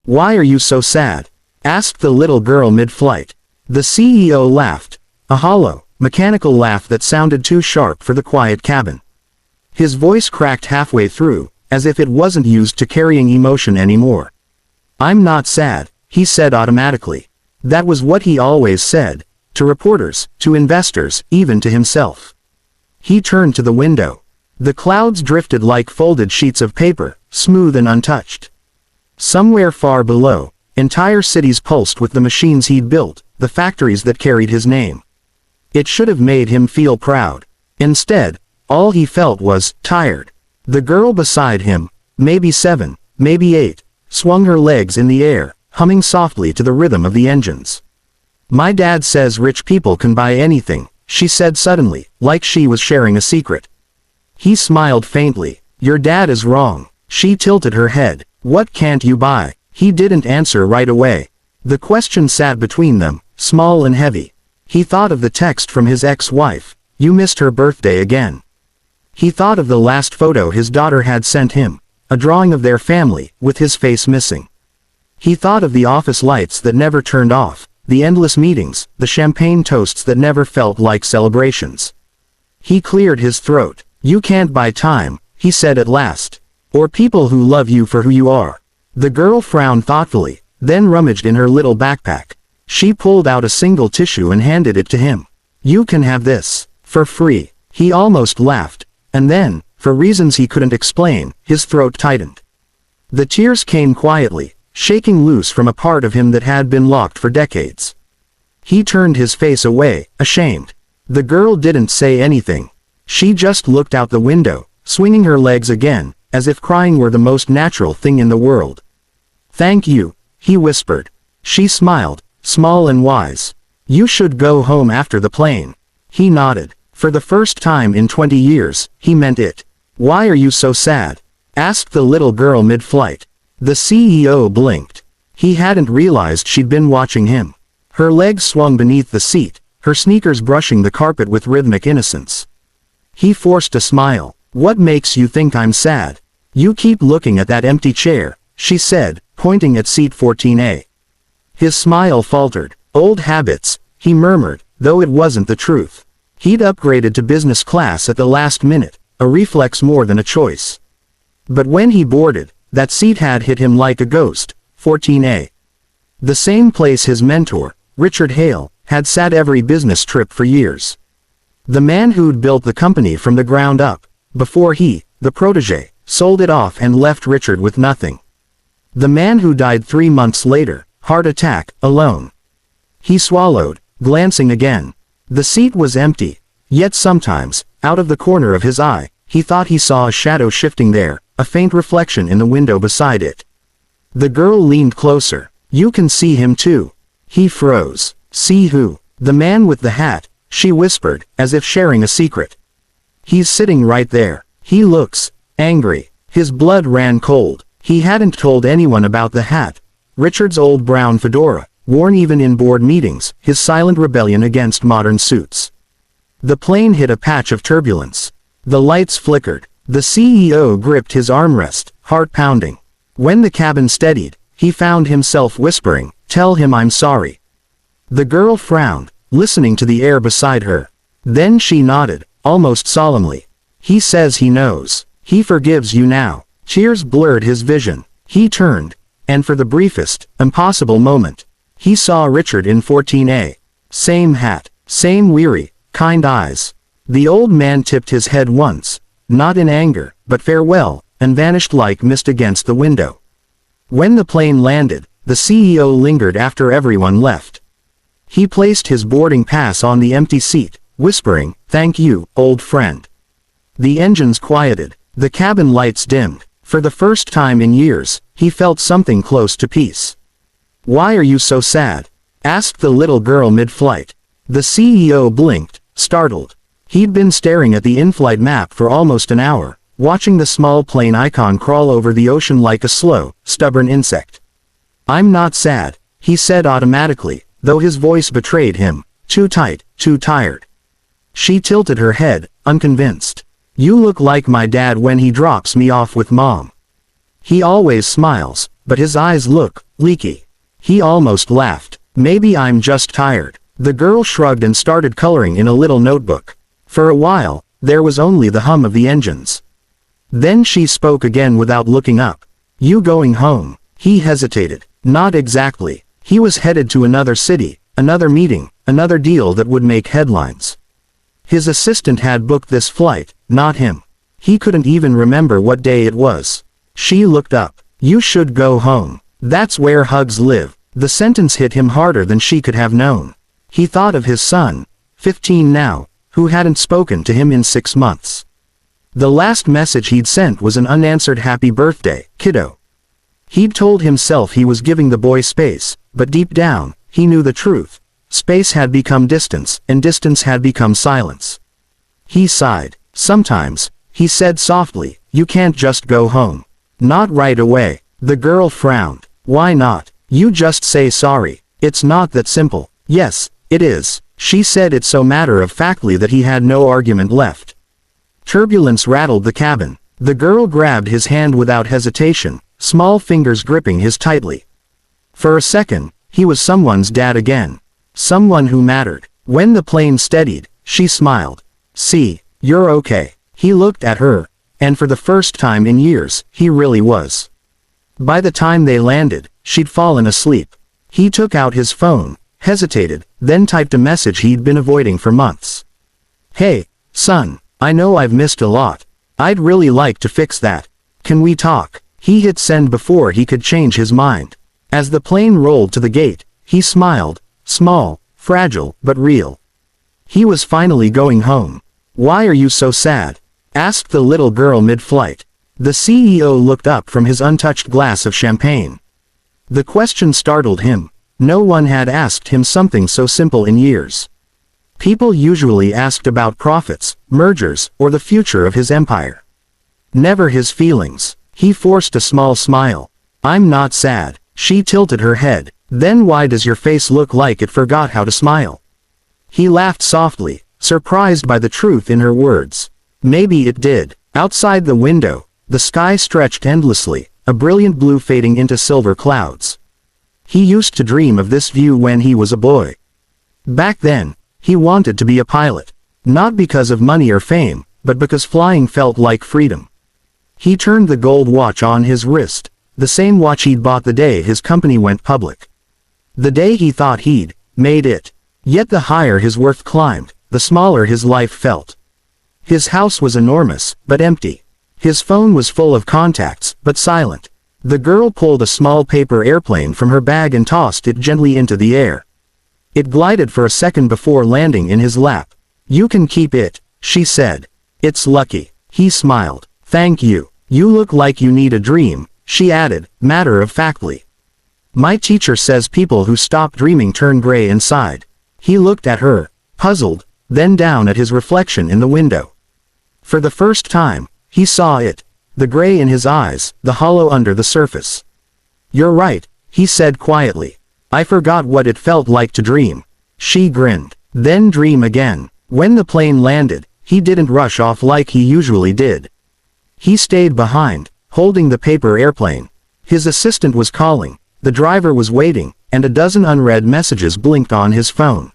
"Why are you so sad?" asked the little girl mid-flight. The CEO laughed. A hollow, mechanical laugh that sounded too sharp for the quiet cabin. His voice cracked halfway through, as if it wasn't used to carrying emotion anymore. "I'm not sad," he said automatically. That was what he always said, to reporters, to investors, even to himself. He turned to the window. The clouds drifted like folded sheets of paper, smooth and untouched. Somewhere far below, entire cities pulsed with the machines he'd built, the factories that carried his name. It should have made him feel proud. Instead, all he felt was tired. The girl beside him, maybe 7, maybe 8, swung her legs in the air, humming softly to the rhythm of the engines. "My dad says rich people can buy anything," she said suddenly, like she was sharing a secret. He smiled faintly. "Your dad is wrong." She tilted her head. "What can't you buy?" He didn't answer right away. The question sat between them, small and heavy. He thought of the text from his ex-wife, "You missed her birthday again." He thought of the last photo his daughter had sent him, a drawing of their family, with his face missing. He thought of the office lights that never turned off, the endless meetings, the champagne toasts that never felt like celebrations. He cleared his throat. "You can't buy time," he said at last. "Or people who love you for who you are." The girl frowned thoughtfully, then rummaged in her little backpack. She pulled out a single tissue and handed it to him. "You can have this, for free." He almost laughed, and then, for reasons he couldn't explain, his throat tightened. The tears came quietly, shaking loose from a part of him that had been locked for decades. He turned his face away, ashamed. The girl didn't say anything. She just looked out the window, swinging her legs again, as if crying were the most natural thing in the world. "Thank you," he whispered. She smiled, small and wise. "You should go home after the plane." He nodded. For the first time in 20 years, he meant it. "Why are you so sad?" asked the little girl mid-flight. The CEO blinked. He hadn't realized she'd been watching him. Her legs swung beneath the seat, her sneakers brushing the carpet with rhythmic innocence. He forced a smile. "What makes you think I'm sad?" "You keep looking at that empty chair," she said, pointing at seat 14A. His smile faltered. "Old habits," he murmured, though it wasn't the truth. He'd upgraded to business class at the last minute, a reflex more than a choice. But when he boarded, that seat had hit him like a ghost, 14A. The same place his mentor, Richard Hale, had sat every business trip for years. The man who'd built the company from the ground up, before he, the protege, sold it off and left Richard with nothing. The man who died 3 months later, heart attack, alone. He swallowed, glancing again. The seat was empty, yet sometimes, out of the corner of his eye, he thought he saw a shadow shifting there, a faint reflection in the window beside it. The girl leaned closer. "You can see him too." He froze. "See who?" "The man with the hat," she whispered, as if sharing a secret. "He's sitting right there. He looks angry." His blood ran cold. He hadn't told anyone about the hat. Richard's old brown fedora, worn even in board meetings, his silent rebellion against modern suits. The plane hit a patch of turbulence. The lights flickered. The CEO gripped his armrest, heart pounding. When the cabin steadied, he found himself whispering, "Tell him I'm sorry." The girl frowned, listening to the air beside her. Then she nodded, almost solemnly. "He says he knows. He forgives you now." Tears blurred his vision. He turned, and for the briefest, impossible moment, he saw Richard in 14A. Same hat, same weary, kind eyes. The old man tipped his head once, not in anger, but farewell, and vanished like mist against the window. When the plane landed, the CEO lingered after everyone left. He placed his boarding pass on the empty seat, whispering, "Thank you, old friend." The engines quieted. The cabin lights dimmed. For the first time in years, he felt something close to peace. "Why are you so sad?" asked the little girl mid-flight. The CEO blinked, startled. He'd been staring at the in-flight map for almost an hour, watching the small plane icon crawl over the ocean like a slow, stubborn insect. "I'm not sad," he said automatically, though his voice betrayed him. "Too tight, too tired." She tilted her head, unconvinced. "You look like my dad when he drops me off with mom. He always smiles, but his eyes look leaky. He almost laughed. Maybe I'm just tired. The girl shrugged and started coloring in a little notebook. For a while, there was only the hum of the engines. Then she spoke again without looking up. You going home? He hesitated. Not exactly. He was headed to another city, another meeting, another deal that would make headlines. His assistant had booked this flight, not him. He couldn't even remember what day it was. She looked up. You should go home. That's where hugs live. The sentence hit him harder than she could have known. He thought of his son, 15 now, who hadn't spoken to him in 6 months. The last message he'd sent was an unanswered happy birthday, kiddo. He'd told himself he was giving the boy space, but deep down, he knew the truth. Space had become distance, and distance had become silence. He sighed. Sometimes, he said softly, you can't just go home. Not right away. The girl frowned. Why not? You just say sorry. It's not that simple. Yes, it is. She said it so matter-of-factly that he had no argument left. Turbulence rattled the cabin. The girl grabbed his hand without hesitation, small fingers gripping his tightly. For a second, he was someone's dad again. Someone who mattered. When the plane steadied, she smiled. See, you're okay. He looked at her, and for the first time in years, he really was. By the time they landed, she'd fallen asleep. He took out his phone, hesitated, then typed a message he'd been avoiding for months. Hey, son, I know I've missed a lot. I'd really like to fix that. Can we talk? He hit send before he could change his mind. As the plane rolled to the gate, he smiled, small, fragile, but real. He was finally going home. Why are you so sad? Asked the little girl mid-flight. The CEO looked up from his untouched glass of champagne. The question startled him. No one had asked him something so simple in years. People usually asked about profits, mergers, or the future of his empire. Never his feelings. He forced a small smile. I'm not sad. She tilted her head. Then why does your face look like it forgot how to smile? He laughed softly, surprised by the truth in her words. Maybe it did. Outside the window, the sky stretched endlessly, a brilliant blue fading into silver clouds. He used to dream of this view when he was a boy. Back then, he wanted to be a pilot. Not because of money or fame, but because flying felt like freedom. He turned the gold watch on his wrist, the same watch he'd bought the day his company went public. The day he thought he'd made it. Yet the higher his worth climbed, the smaller his life felt. His house was enormous, but empty. His phone was full of contacts, but silent. The girl pulled a small paper airplane from her bag and tossed it gently into the air. It glided for a second before landing in his lap. You can keep it, she said. It's lucky. He smiled. Thank you. You look like you need a dream, she added, matter-of-factly. My teacher says people who stop dreaming turn gray inside. He looked at her, puzzled, then down at his reflection in the window. For the first time, he saw it, the gray in his eyes, the hollow under the surface. You're right, he said quietly. I forgot what it felt like to dream. She grinned. Then dream again. When the plane landed, he didn't rush off like he usually did. He stayed behind, holding the paper airplane. His assistant was calling, the driver was waiting, and a dozen unread messages blinked on his phone.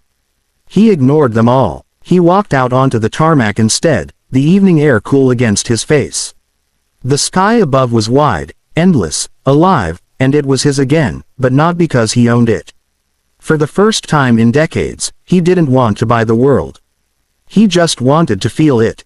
He ignored them all. He walked out onto the tarmac instead, the evening air cool against his face. The sky above was wide, endless, alive, and it was his again, but not because he owned it. For the first time in decades, he didn't want to buy the world. He just wanted to feel it.